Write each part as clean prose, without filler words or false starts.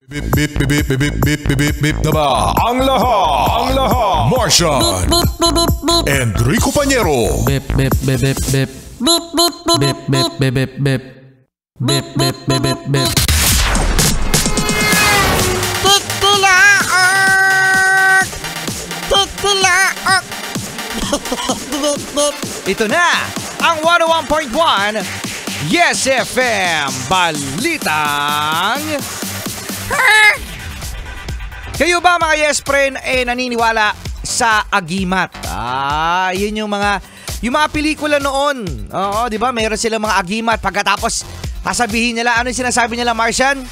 Bip bip bip bip bip bip bip bip bip na ba? Ang lahat! Martian! Enrico Pañero! Bip bip bip bip bip bip bip bip bip bip bip bip bip bip bip bip. Titilaok! Ito na ang 101.1 Yes FM Balitang Kayo ba mga Yes Friend naniniwala sa agimat? Yun yung mga pelikula noon. Oo, di ba? Mayroon silang mga agimat. Pagkatapos sasabihin nila, ano yung sinasabi nila, Martian?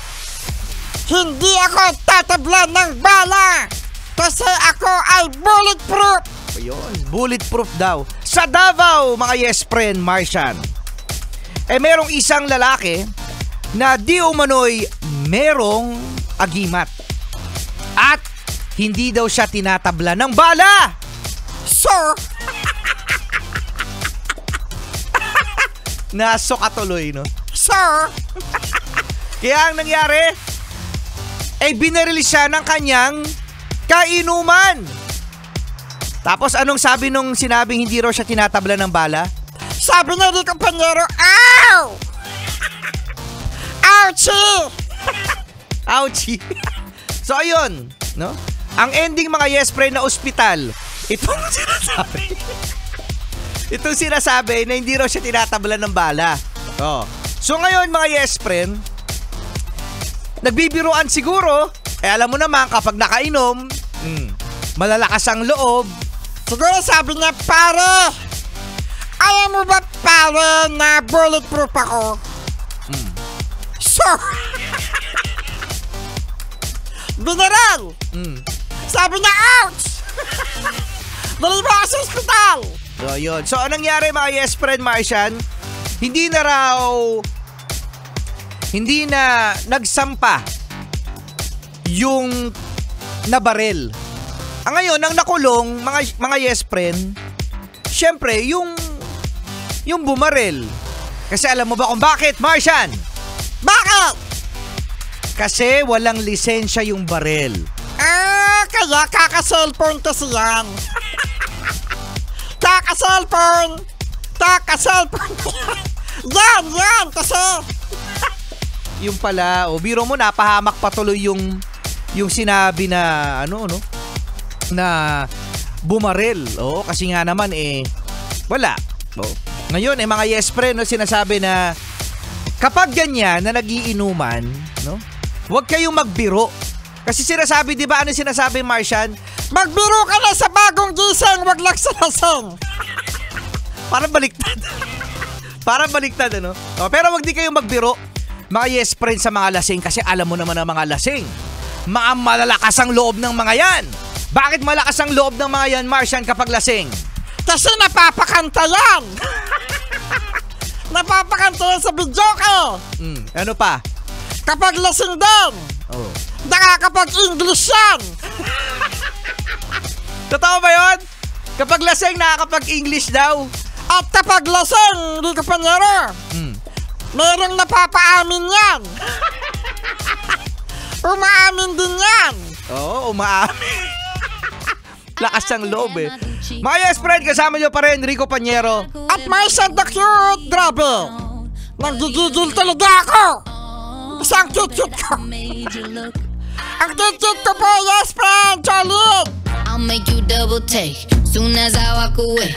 Hindi ako tatabla ng bala kasi ako ay bulletproof. Ayun, bulletproof daw. Sa Davao, mga Yes Friend, Martian. Merong isang lalaki na di umano'y merong agimat. At hindi daw siya tinatabla ng bala. So, Nasoka tuloy, no? sir, Kaya ang nangyari, binaril siya ng kanyang kainuman. Tapos anong sabi nung sinabing hindi raw siya tinatabla ng bala? sabi niya ni Pañero, ow! Ouchie! Ouchie. So ayun, no? Ang ending mga Yes Friend na ospital, itong sinasabi na hindi raw siya tinatabla ng bala. Oh. So ngayon mga Yes Friend, nagbibiruan siguro, alam mo naman kapag nakainom, malalakas ang loob. Siguro sabi niya, pare, alam mo ba pare na bulletproof ako? So, binaral. Sabi niya, ouch! Dali mo ako sa ospital. So yun. So anong nangyari mga Yes Friend, Martian? Hindi na nagsampa yung nabaril. Ngayon, ang nakulong, mga Yes Friend, syempre, yung bumaril. Kasi alam mo ba kung bakit, Martian? Bakit? Kasi walang lisensya yung baril. Kaya kaka-cellphone kasi yan. Kaka-cellphone. Yan, kasi. Yung pala, biro mo, napahamak patuloy yung sinabi na, na bumaril. Kasi nga naman, wala. Ngayon, mga Yes Friend, sinasabi na kapag ganyan na nagiinuman, huwag kayong magbiro. Kasi sinasabi, di ba, ano sinasabi, Martian? Magbiro ka na sa bagong gising, wag lang sa lasing. Parang baliktad, ano? Pero wag di kayong magbiro, mga Yes Friend, sa mga lasing. Kasi alam mo naman ang mga lasing, mga malalakas ang loob ng mga yan. Bakit malakas ang loob ng mga yan, Martian, kapag lasing? Kasi napapakanta yan. Napapakanta yan sa video ko. Ano pa? Kapag lasing din, nakakapag-English yan. Totoo ba yun? Kapag lasing, nakakapag-English daw. At kapag lasing, hindi ka Pañero, merong napapaamin yan. Umaamin din yan. Oo, umaamin. Lakas ang loob Mga Yes Friend, kasama nyo pa rin, Enrico Pañero. At may Santa Cute, grabe. Nanggigigil talaga ako. Kasi ang cute-cute ko. Ang cute-cute ko po, Yes Friend, solid. I'll make you double take soon as I walk away.